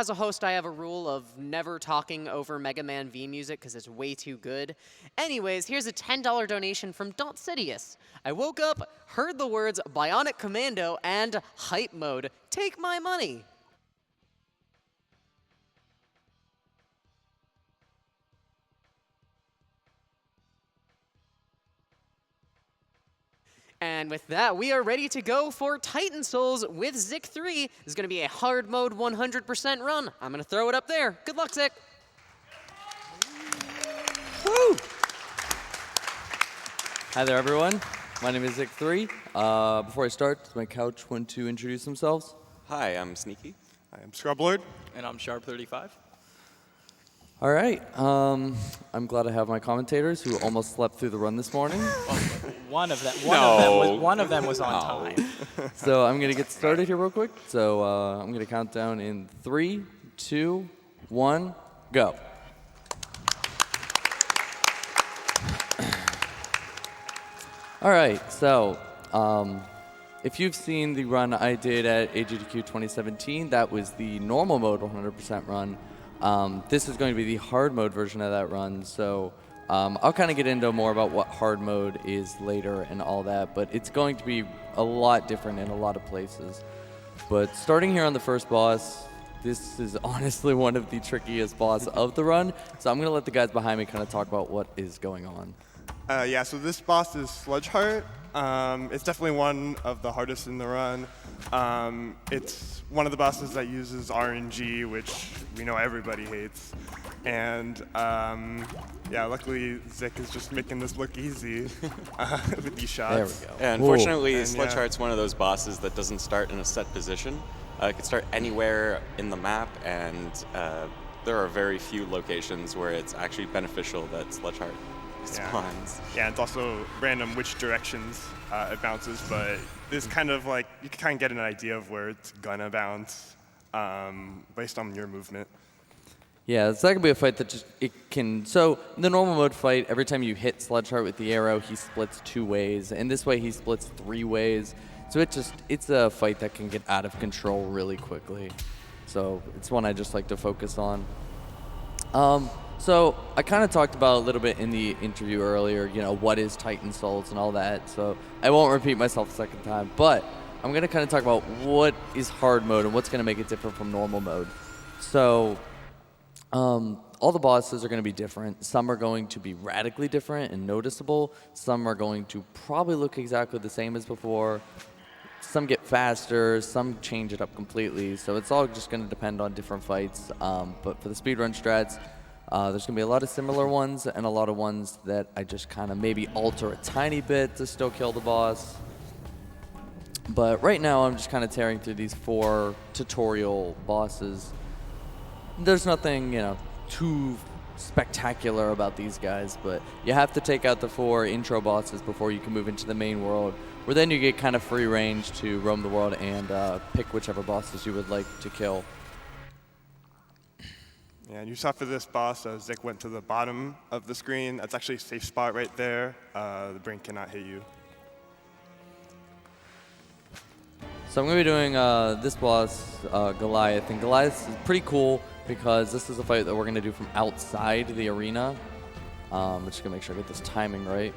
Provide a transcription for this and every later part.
as a host, I have a rule of never talking over Mega Man V music because it's way too good. Anyways, here's a $10 donation from Sidious. I woke up, heard the words Bionic Commando and Hype Mode. Take my money. And with that, we are ready to go for Titan Souls with Zic3. This is going to be a hard mode 100% run. I'm going to throw it up there. Good luck, Zic. Woo! Hi there, everyone. My name is Zic3. Before I start, does my couch want to introduce themselves? Hi, I'm Sneaky. I am Scrublord. And I'm Sharp35. All right. I'm glad I have my commentators who almost slept through the run this morning. One of them was on time. So I'm going to get started here real quick. So I'm going to count down in 3, 2, 1, go. All right. So if you've seen the run I did at SGDQ 2017, that was the normal mode 100% run. This is going to be the hard mode version of that run, so I'll kind of get into more about what hard mode is later and all that, but it's going to be a lot different in a lot of places. But starting here on the first boss, this is honestly one of the trickiest bosses of the run, so I'm going to let the guys behind me kind of talk about what is going on. Yeah, so this boss is Sludge Heart. It's definitely one of the hardest in the run. It's one of the bosses that uses RNG, which we know everybody hates. And yeah, luckily Zic is just making this look easy with these shots. There we go. Yeah, unfortunately, And Sludge yeah. Heart's one of those bosses that doesn't start in a set position. It can start anywhere in the map, and there are very few locations where it's actually beneficial that Sludge Heart spawns. Yeah, it's also random which directions it bounces, but it's kind of like, you can kind of get an idea of where it's gonna bounce based on your movement. Yeah, it's not going to be a fight that just, it can, so in the normal mode fight, every time you hit Sludge Heart with the arrow, he splits 2 ways, and this way he splits 3 ways. So it's a fight that can get out of control really quickly. So it's one I just like to focus on. So I kind of talked about a little bit in the interview earlier, you know, what is Titan Souls and all that. So I won't repeat myself a second time, but I'm going to kind of talk about what is hard mode and what's going to make it different from normal mode. So all the bosses are going to be different. Some are going to be radically different and noticeable. Some are going to probably look exactly the same as before. Some get faster, some change it up completely. So it's all just going to depend on different fights. But for the speedrun strats, there's going to be a lot of similar ones and a lot of ones that I just kind of maybe alter a tiny bit to still kill the boss. But right now I'm just kind of tearing through these 4 tutorial bosses. There's nothing, you know, too spectacular about these guys, but you have to take out the 4 intro bosses before you can move into the main world, where then you get kind of free range to roam the world and pick whichever bosses you would like to kill. Yeah, and you saw for this boss, Zic went to the bottom of the screen. That's actually a safe spot right there. The brain cannot hit you. So I'm going to be doing this boss, Goliath, and Goliath is pretty cool because this is a fight that we're going to do from outside the arena. I'm just going to make sure I get this timing right.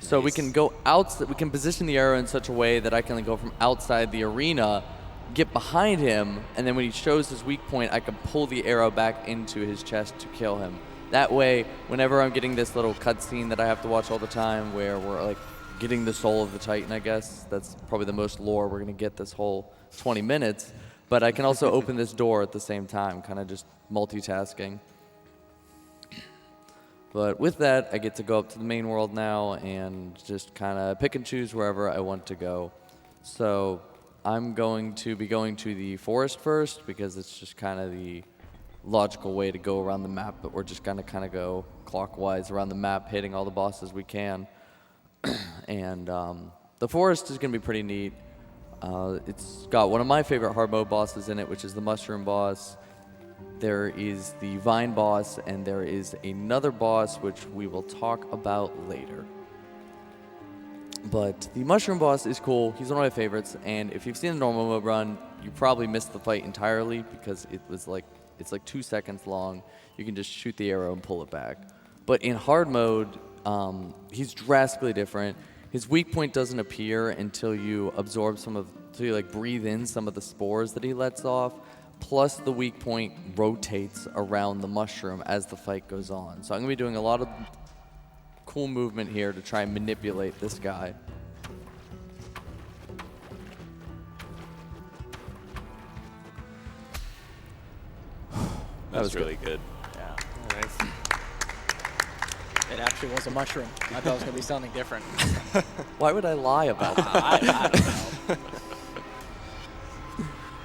So we can go outside, we can position the arrow in such a way that I can go from outside the arena, get behind him, and then when he shows his weak point, I can pull the arrow back into his chest to kill him. That way, whenever I'm getting this little cutscene that I have to watch all the time where we're like getting the soul of the Titan, I guess, that's probably the most lore we're going to get this whole 20 minutes, but I can also open this door at the same time, kind of just multitasking. But with that, I get to go up to the main world now and just kind of pick and choose wherever I want to go. So I'm going to be going to the forest first because it's just kind of the logical way to go around the map, but we're just going to kind of go clockwise around the map, hitting all the bosses we can. And the forest is going to be pretty neat. It's got one of my favorite hard mode bosses in it, which is the mushroom boss. There is the vine boss, and there is another boss which we will talk about later. But the mushroom boss is cool. He's one of my favorites. And if you've seen the normal mode run, you probably missed the fight entirely because it's like 2 seconds long. You can just shoot the arrow and pull it back. But in hard mode, he's drastically different. His weak point doesn't appear until you absorb until you like breathe in some of the spores that he lets off. Plus the weak point rotates around the mushroom as the fight goes on. So I'm gonna be doing a lot of cool movement here to try and manipulate this guy. That was really good. Yeah. Nice. It actually was a mushroom. I thought it was going to be something different. Why would I lie about that? I don't know.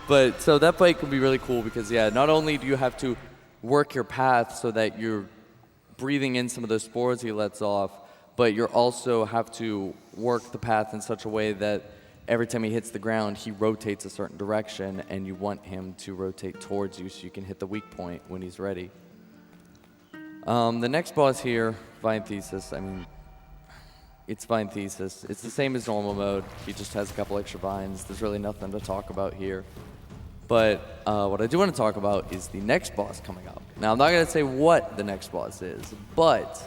But so that fight can be really cool because, yeah, not only do you have to work your path so that you're breathing in some of those spores he lets off, but you also have to work the path in such a way that every time he hits the ground, he rotates a certain direction, and you want him to rotate towards you so you can hit the weak point when he's ready. The next boss here, Vine Thesis, I mean, it's Vine Thesis. It's the same as normal mode. He just has a couple extra vines. There's really nothing to talk about here. But what I do want to talk about is the next boss coming up. Now, I'm not going to say what the next boss is, but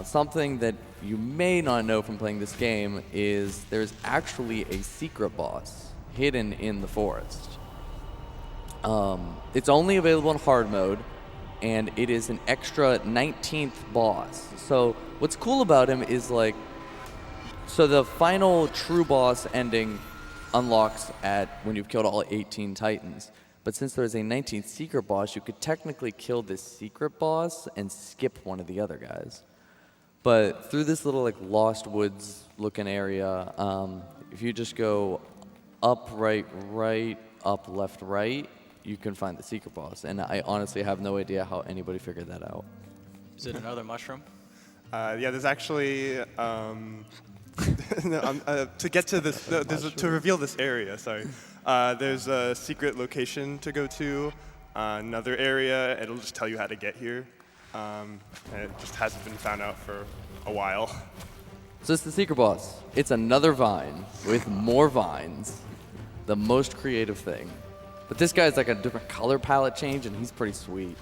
something that you may not know from playing this game is there's actually a secret boss hidden in the forest. It's only available in hard mode, and it is an extra 19th boss. So what's cool about him is so the final true boss ending unlocks at when you've killed all 18 titans. But since there's a 19th secret boss, you could technically kill this secret boss and skip one of the other guys. But through this little Lost Woods looking area, if you just go up, right, up, left, right, you can find the secret boss. And I honestly have no idea how anybody figured that out. Is it another mushroom? Yeah, there's actually to get to this, to reveal this area. Sorry, there's a secret location to go to, another area. It'll just tell you how to get here. And it just hasn't been found out for a while. So it's the secret boss. It's another vine with more vines. The most creative thing. But this guy's like a different color palette change, and he's pretty sweet.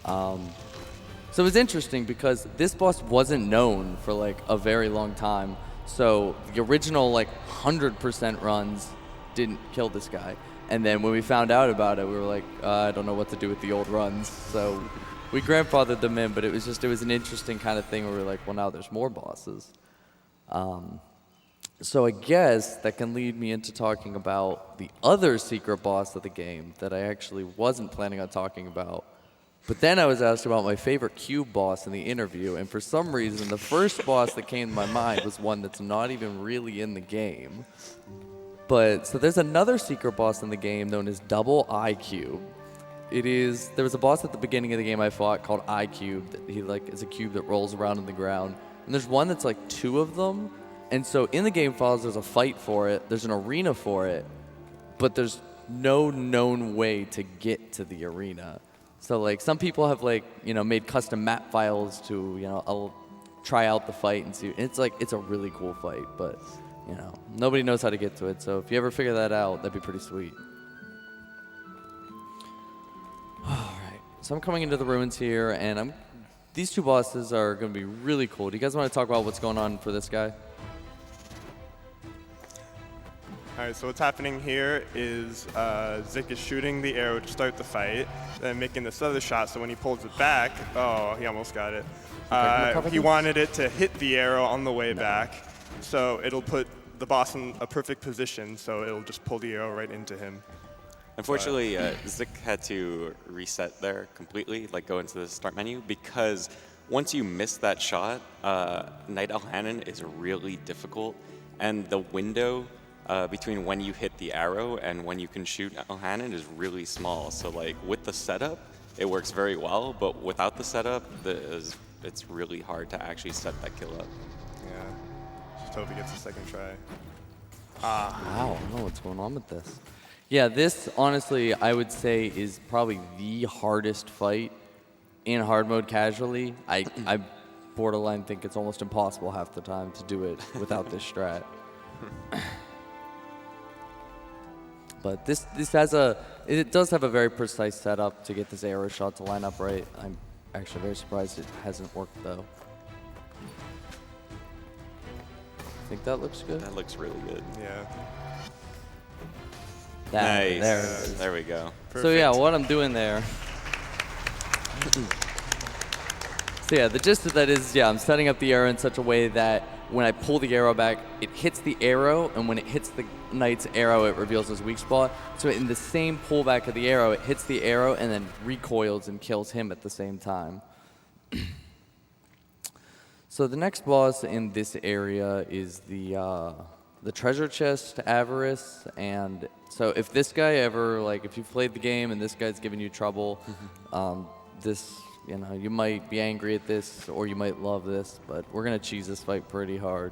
So it's interesting because this boss wasn't known for a very long time. So the original 100% runs didn't kill this guy. And then when we found out about it, we were like, I don't know what to do with the old runs. So we grandfathered them in, but it was an interesting kind of thing where we were like, well, now there's more bosses. So I guess that can lead me into talking about the other secret boss of the game that I actually wasn't planning on talking about. But then I was asked about my favorite cube boss in the interview, and for some reason, the first boss that came to my mind was one that's not even really in the game. But, so there's another secret boss in the game known as Double I Cube. There was a boss at the beginning of the game I fought called I Cube, that he is a cube that rolls around on the ground. And there's one that's 2 of them. And so in the game files, there's a fight for it, there's an arena for it, but there's no known way to get to the arena. So some people have made custom map files to, I'll try out the fight and see. It's it's a really cool fight, but nobody knows how to get to it. So if you ever figure that out, that'd be pretty sweet. All right, so I'm coming into the ruins here, and these 2 bosses are going to be really cool. Do you guys want to talk about what's going on for this guy? All right, so what's happening here is Zic is shooting the arrow to start the fight, then making this other shot, so when he pulls it back, oh, he almost got it. He wanted it to hit the arrow on the way back, so it'll put the boss in a perfect position, so it'll just pull the arrow right into him. Unfortunately, Zic had to reset there completely, go into the start menu, because once you miss that shot, Knight Elhanan is really difficult, and the window between when you hit the arrow and when you can shoot Elhanan is really small. So with the setup, it works very well, but without the setup, it's really hard to actually set that kill up. Yeah, just hope he gets a second try. Wow, I don't know what's going on with this. Yeah, this honestly, I would say, is probably the hardest fight in hard mode casually. I borderline think it's almost impossible half the time to do it without this strat. But this it does have a very precise setup to get this arrow shot to line up right. I'm actually very surprised it hasn't worked though. Think that looks good? That looks really good. Yeah. Nice. There it is. There we go. So yeah, what I'm doing there. So yeah, the gist of that is, yeah, I'm setting up the arrow in such a way that when I pull the arrow back, it hits the arrow, and when it hits the knight's arrow, it reveals his weak spot. So in the same pullback of the arrow, it hits the arrow and then recoils and kills him at the same time. So the next boss in this area is the treasure chest, Avarice, and so if this guy ever, like, if you've played the game and this guy's giving you trouble, this, you know, you might be angry at this or you might love this, but we're gonna cheese this fight pretty hard.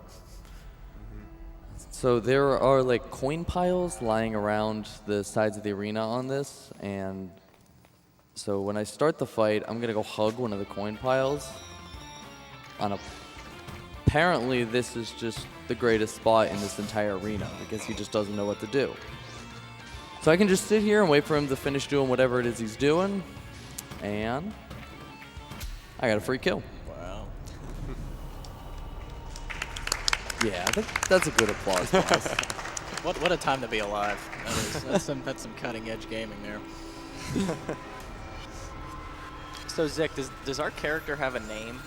So there are like coin piles lying around the sides of the arena on this, and so when I start the fight, I'm gonna go hug one of the coin piles. Apparently this is just the greatest spot in this entire arena because he just doesn't know what to do. So I can just sit here and wait for him to finish doing whatever it is he's doing, and I got a free kill. Wow. Yeah, that's a good applause, boss. What a time to be alive. That's some cutting edge gaming there. So Zic, does our character have a name?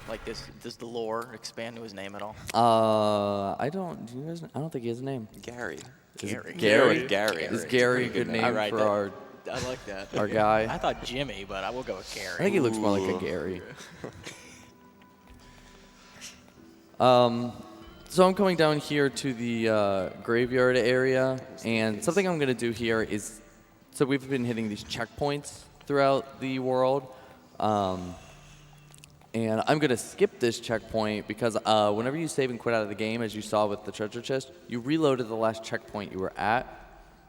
Like, does the lore expand to his name at all? I don't think he has a name. Gary. Gary. Gary? Gary. Is Gary a good name Alright, for our I like that. our guy? I thought Jimmy, but I will go with Gary. I think he looks more like a Gary. So I'm coming down here to the graveyard area, and something I'm going to do here is, so we've been hitting these checkpoints throughout the world, and I'm going to skip this checkpoint because whenever you save and quit out of the game, as you saw with the treasure chest, you reloaded the last checkpoint you were at.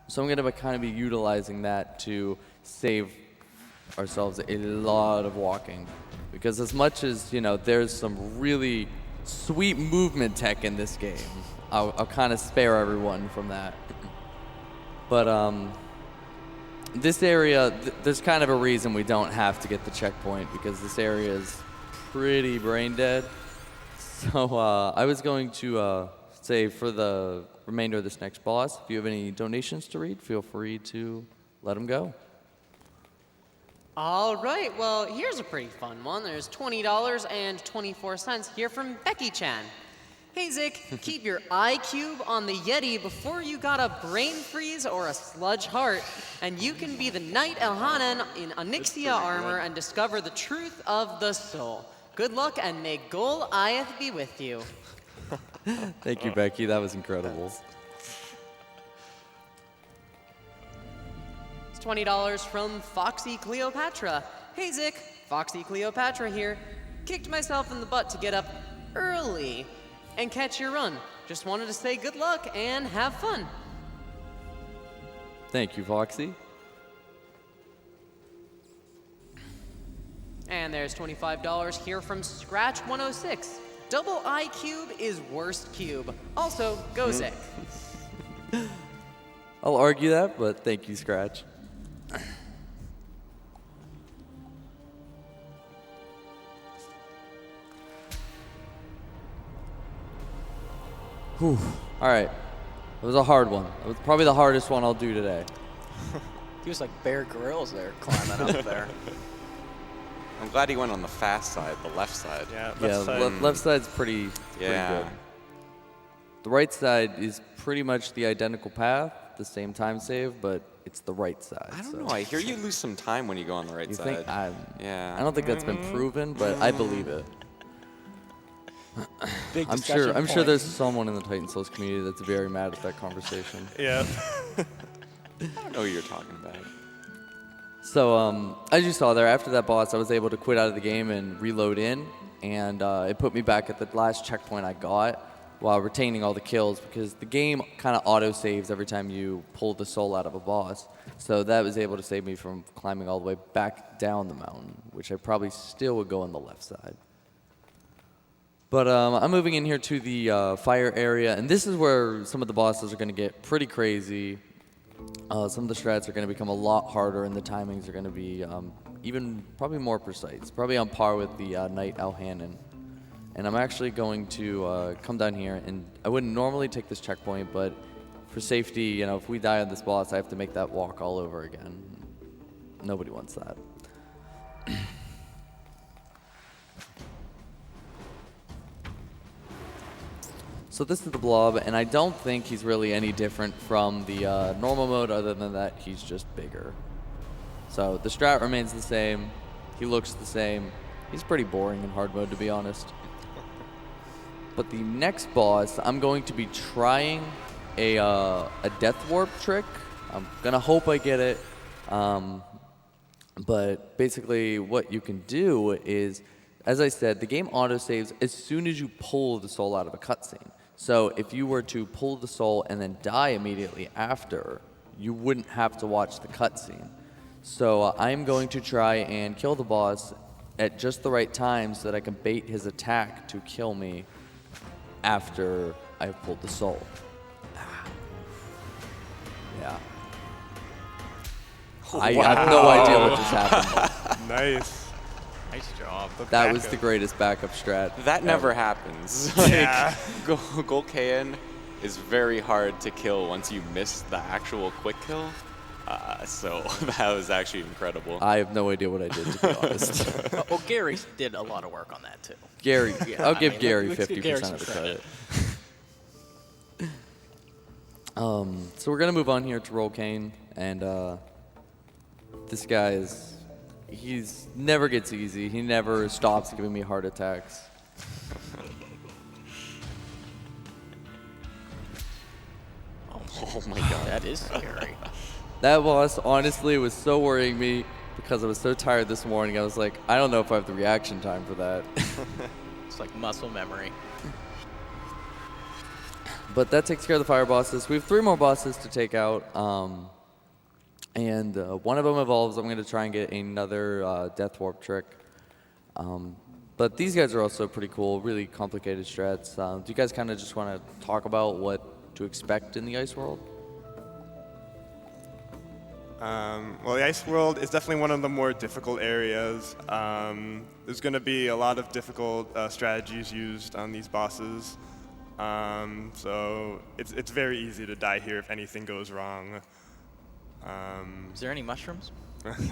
So I'm going to kind of be utilizing that to save ourselves a lot of walking. Because as much as, you know, there's some really sweet movement tech in this game, I'll kind of spare everyone from that. But this area, there's kind of a reason we don't have to get the checkpoint, because this area is pretty brain dead. So I was going to say for the remainder of this next boss, if you have any donations to read, feel free to let them go. All right, well, here's a pretty fun one. There's $20.24 here from Becky Chan. Hey, Zic, keep your eye cube on the Yeti before you got a brain freeze or a sludge heart, and you can be the Knight Elhanan in Onyxia armor and discover the truth of the soul. Good luck, and may Gol Ayeth be with you. Thank you, Becky. That was incredible. It's $20 from Foxy Cleopatra. Hey, Zic, Foxy Cleopatra here. Kicked myself in the butt to get up early and catch your run. Just wanted to say good luck and have fun. Thank you, Foxy. And there's $25 here from Scratch106. Double I cube is worst cube. Also, go Zic. I'll argue that, but thank you, Scratch. Whew. All right. It was a hard one. It was probably the hardest one I'll do today. He was like Bear Grylls there, climbing up there. I'm glad he went on the fast side, the left side. Yeah, Yeah, left side. left side's pretty Yeah. good. The right side is pretty much the identical path, the same time save, but it's the right side. I don't so. know. I hear you lose some time when you go on the right You side. think? Yeah. I don't think that's been proven, but I believe it. Big I'm discussion sure point. there's someone in the Titan Souls community that's very mad at that conversation. Yeah. I don't know what you're talking about. So as you saw there, after that boss, I was able to quit out of the game and reload in, and it put me back at the last checkpoint I got while retaining all the kills, because the game kind of auto-saves every time you pull the soul out of a boss. So that was able to save me from climbing all the way back down the mountain, which I probably still would go on the left side. But I'm moving in here to the fire area, and this is where some of the bosses are going to get pretty crazy. Some of the strats are going to become a lot harder, and the timings are going to be even probably more precise, probably on par with the Knight Elhanan. And I'm actually going to come down here, and I wouldn't normally take this checkpoint, but for safety, you know, if we die on this boss, I have to make that walk all over again. Nobody wants that. So this is the Blob, and I don't think he's really any different from the normal mode, other than that he's just bigger. So the strat remains the same. He looks the same. He's pretty boring in hard mode, to be honest. But the next boss, I'm going to be trying a Deathwarp trick. I'm gonna hope I get it. But basically, what you can do is, as I said, the game autosaves as soon as you pull the soul out of a cutscene. So if you were to pull the soul and then die immediately after, you wouldn't have to watch the cutscene. So I'm going to try and kill the boss at just the right time so that I can bait his attack to kill me after I've pulled the soul. Yeah. I have no idea what just happened. Nice. Nice job. That was the greatest backup strat. That ever. never happens. Yeah. Golkayan is very hard to kill once you miss the actual quick kill. So that was actually incredible. I have no idea what I did, to be honest. Well, Gary did a lot of work on that too. Gary, Yeah, I'll I give mean, Gary let's give 50% Gary of some the credit. credit. So we're gonna move on here to Roll Kane, and this guy he's never gets easy. He never stops giving me heart attacks. Oh my god. That is scary. That boss, honestly, was so worrying me because I was so tired this morning. I was like, I don't know if I have the reaction time for that. It's like muscle memory. But that takes care of the fire bosses. We have 3 more bosses to take out. And one of them evolves. I'm going to try and get another Deathwarp trick. But these guys are also pretty cool, really complicated strats. Do you guys kind of just want to talk about what to expect in the Ice World? Well, the Ice World is definitely one of the more difficult areas. There's going to be a lot of difficult strategies used on these bosses. So it's very easy to die here if anything goes wrong. Is there any mushrooms?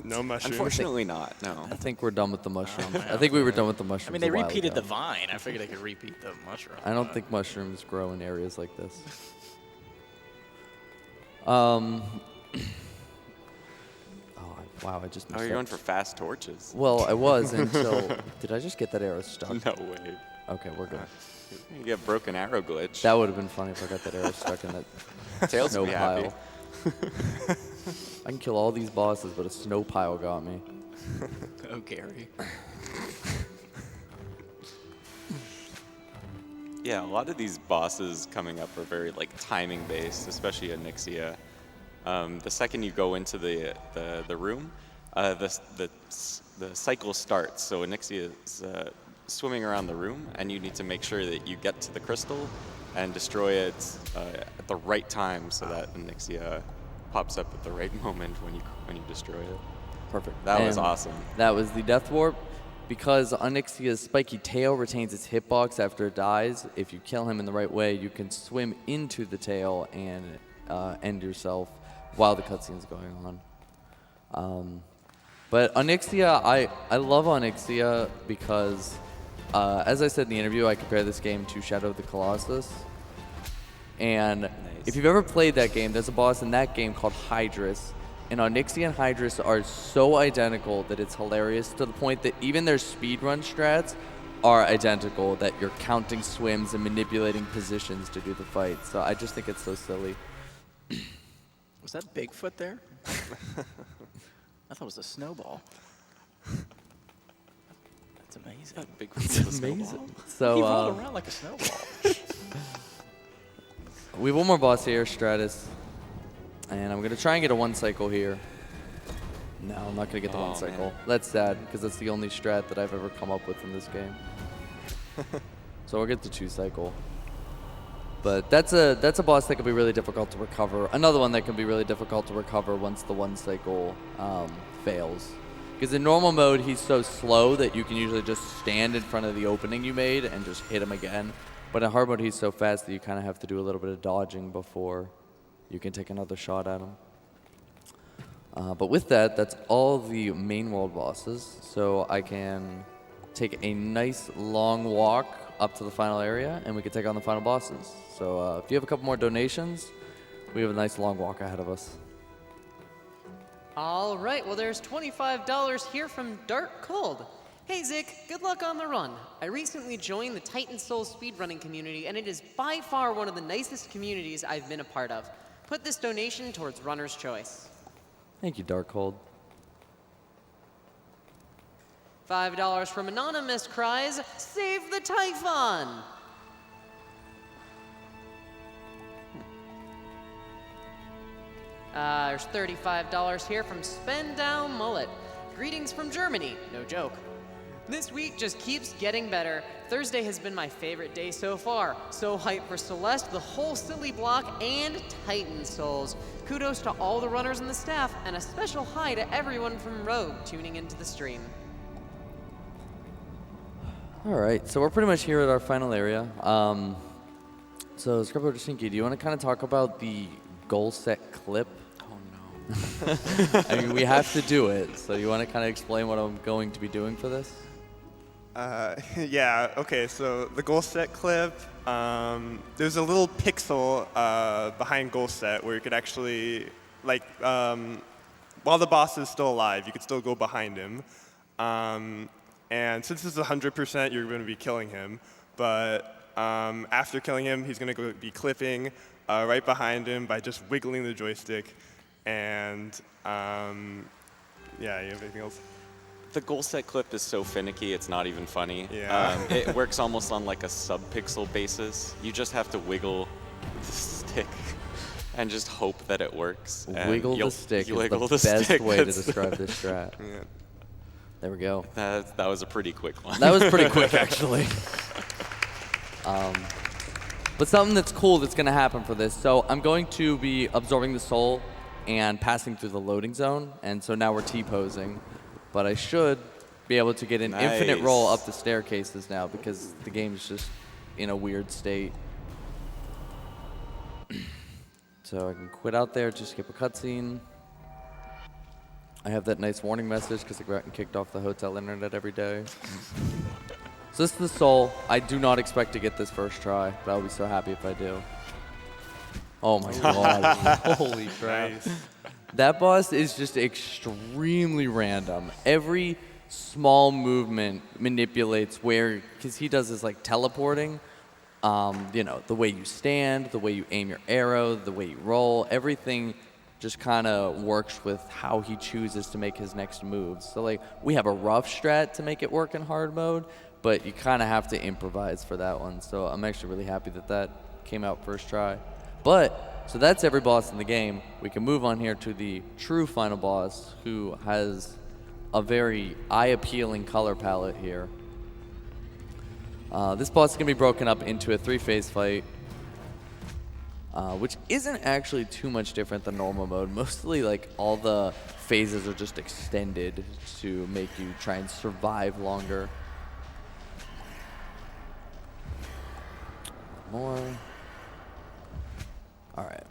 No mushrooms. Unfortunately not, no. I think we're done with the mushrooms. I think we were done with the mushrooms. I mean, they a while repeated ago. the vine. I figured they could repeat the mushroom. I don't think mushrooms grow in areas like this. Oh, wow, I just missed Oh, you're that. going for fast torches. Well, I was until... Did I just get that arrow stuck? No way. Okay, we're good. You get broken arrow glitch. That would have been funny if I got that arrow stuck in that Tails snow would be happy. pile. I can kill all these bosses, but a snow pile got me. Oh, Gary. Yeah, a lot of these bosses coming up are very like timing based, especially Onyxia. The second you go into the room, the cycle starts. So Onyxia is swimming around the room, and you need to make sure that you get to the crystal and destroy it at the right time, so that Onyxia pops up at the right moment when you destroy it. Perfect. That was And awesome. That was the Deathwarp. Because Onyxia's spiky tail retains its hitbox after it dies, if you kill him in the right way, you can swim into the tail and end yourself while the cutscene's going on. But Onyxia, I love Onyxia because, as I said in the interview, I compare this game to Shadow of the Colossus. And if you've ever played that game, there's a boss in that game called Hydrus. And Onyxia and Hydrus are so identical that it's hilarious, to the point that even their speedrun strats are identical, that you're counting swims and manipulating positions to do the fight. So I just think it's so silly. Was that Bigfoot there? I thought it was a snowball. That's amazing. Bigfoot's a Amazing. snowball. He So rolled around like a snowball. we have one more boss here, Stratus. And I'm going to try and get a 1 cycle here. No, I'm not going to get the 1 Oh, cycle. man. That's sad, because that's the only strat that I've ever come up with in this game. So so we'll get the 2 cycle. But that's a boss that can be really difficult to recover. Another one that can be really difficult to recover once the 1 cycle fails. Because in normal mode, he's so slow that you can usually just stand in front of the opening you made and just hit him again. But in hard mode, he's so fast that you kind of have to do a little bit of dodging before you can take another shot at him. But with that, that's all the main world bosses. So I can take a nice long walk up to the final area, and we can take on the final bosses. So if you have a couple more donations, we have a nice long walk ahead of us. All right, well, there's $25 here from Dark Cold. Hey, Zic, good luck on the run. I recently joined the Titan Soul speedrunning community, and it is by far one of the nicest communities I've been a part of. Put this donation towards Runner's Choice. Thank you, Darkhold. $5 from Anonymous cries, "Save the Typhon!" There's $35 here from Spend Down Mullet. Greetings from Germany, no joke. This week just keeps getting better. Thursday has been my favorite day so far. So hyped for Celeste, the whole silly block, and Titan Souls. Kudos to all the runners and the staff, and a special hi to everyone from Rogue tuning into the stream. All right, so we're pretty much here at our final area. So Scrubbo Jasinki, do you want to kind of talk about the goal set clip? Oh no. I mean, we have to do it, so you want to kind of explain what I'm going to be doing for this? Yeah, okay, so the goal set clip, there's a little pixel behind goal set where you could actually, like, while the boss is still alive, you could still go behind him. And since it's 100%, you're going to be killing him. But after killing him, he's going to be clipping right behind him by just wiggling the joystick. And yeah, you have anything else? The goal set clip is so finicky, it's not even funny. Yeah. It works almost on like a sub-pixel basis. You just have to wiggle the stick and just hope that it works. And Wiggle the stick is wiggle the best stick. way to That's describe this strat. Yeah. There we go. That was a pretty quick one. That was pretty quick, actually. But something that's cool that's going to happen for this. So I'm going to be absorbing the soul and passing through the loading zone. And so now we're T-posing. But I should be able to get an infinite roll up the staircases now because the game's just in a weird state. So I can quit out there, just skip a cutscene. I have that nice warning message because I go out and kicked off the hotel internet every day. So this is the soul. I do not expect to get this first try, but I'll be so happy if I do. Oh my god. Holy crap. Nice. That boss is just extremely random. Every small movement manipulates where, because he does this like teleporting, you know, the way you stand, the way you aim your arrow, the way you roll, everything just kind of works with how he chooses to make his next moves. So like we have a rough strat to make it work in hard mode, but you kind of have to improvise for that one. So I'm actually really happy that that came out first try. But so that's every boss in the game. We can move on here to the true final boss, who has a very eye-appealing color palette here. This boss is going to be broken up into a 3-phase fight, which isn't actually too much different than normal mode. Mostly, like, all the phases are just extended to make you try and survive longer. More. All right.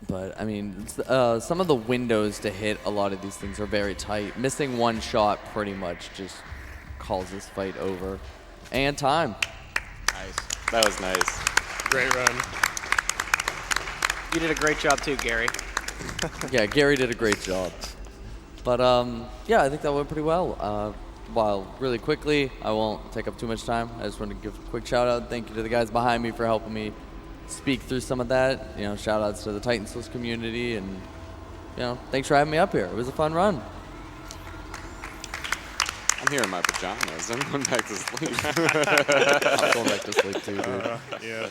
But, I mean, some of the windows to hit a lot of these things are very tight. Missing one shot pretty much just calls this fight over. And time. Nice. That was nice. Great run. You did a great job too, Gary. Yeah, Gary did a great job. But, yeah, I think that went pretty well. While really quickly, I won't take up too much time. I just want to give a quick shout out. Thank you to the guys behind me for helping me speak through some of that. You know, shout outs to the Titan Souls community, and you know, thanks for having me up here. It was a fun run. I'm here in my pajamas. I'm going back to sleep. I'm going back to sleep too, dude. Yeah.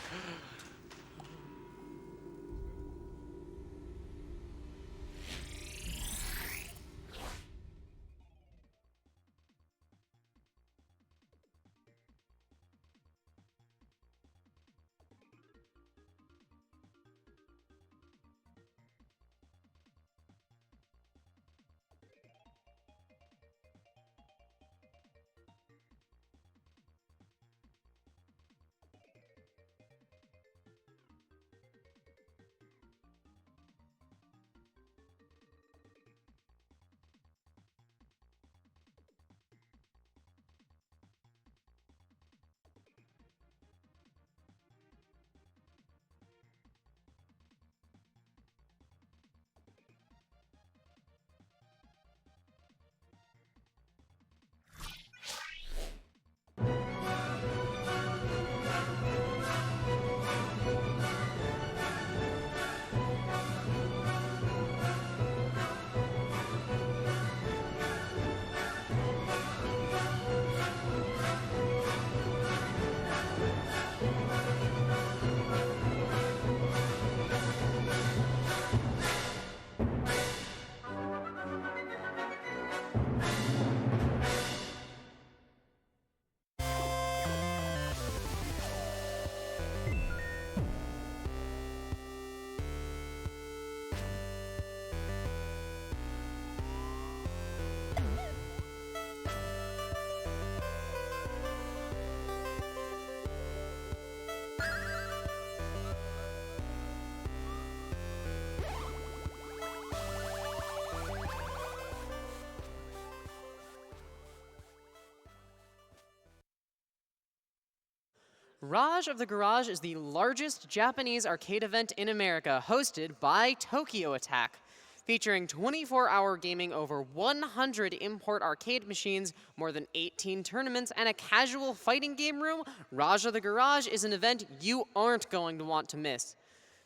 Raj of the Garage is the largest Japanese arcade event in America, hosted by Tokyo Attack. Featuring 24-hour gaming over 100 import arcade machines, more than 18 tournaments, and a casual fighting game room, Raj of the Garage is an event you aren't going to want to miss.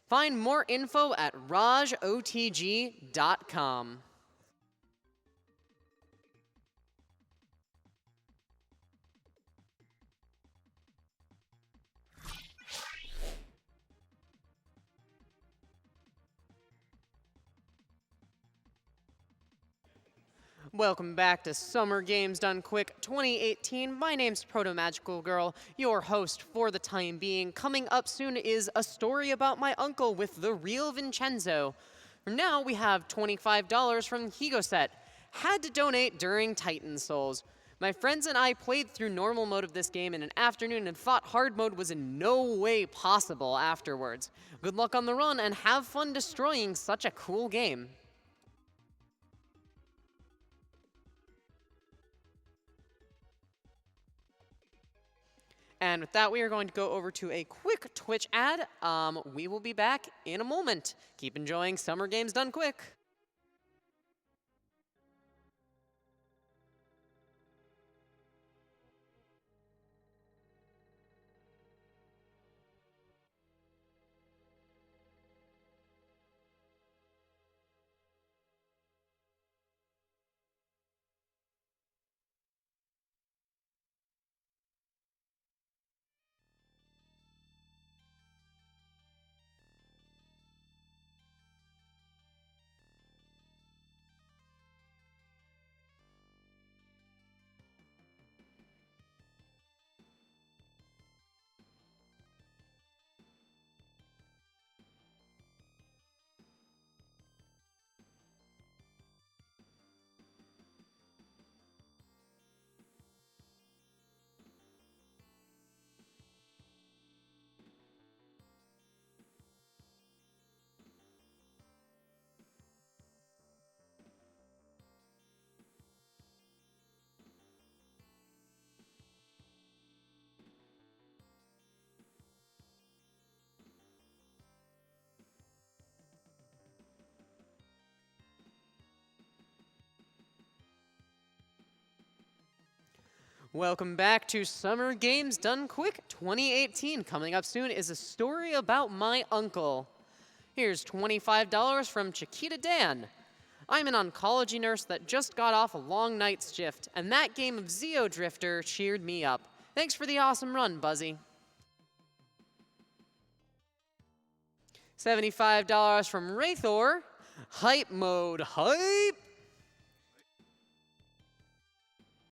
Find more info at rajotg.com. Welcome back to Summer Games Done Quick 2018. My name's Proto Magical Girl, your host for the time being. Coming up soon is a story about my uncle with the real Vincenzo. For now, we have $25 from Higoset. Had to donate during Titan Souls. My friends and I played through normal mode of this game in an afternoon and thought hard mode was in no way possible afterwards. Good luck on the run and have fun destroying such a cool game. And with that, we are going to go over to a quick Twitch ad. We will be back in a moment. Keep enjoying Summer Games Done Quick. Welcome back to Summer Games Done Quick 2018. Coming up soon is a story about my uncle. Here's $25 from Chiquita Dan. I'm an oncology nurse that just got off a long night's shift, and that game of Zeo Drifter cheered me up. Thanks for the awesome run, Buzzy. $75 from Raythor. Hype mode, hype!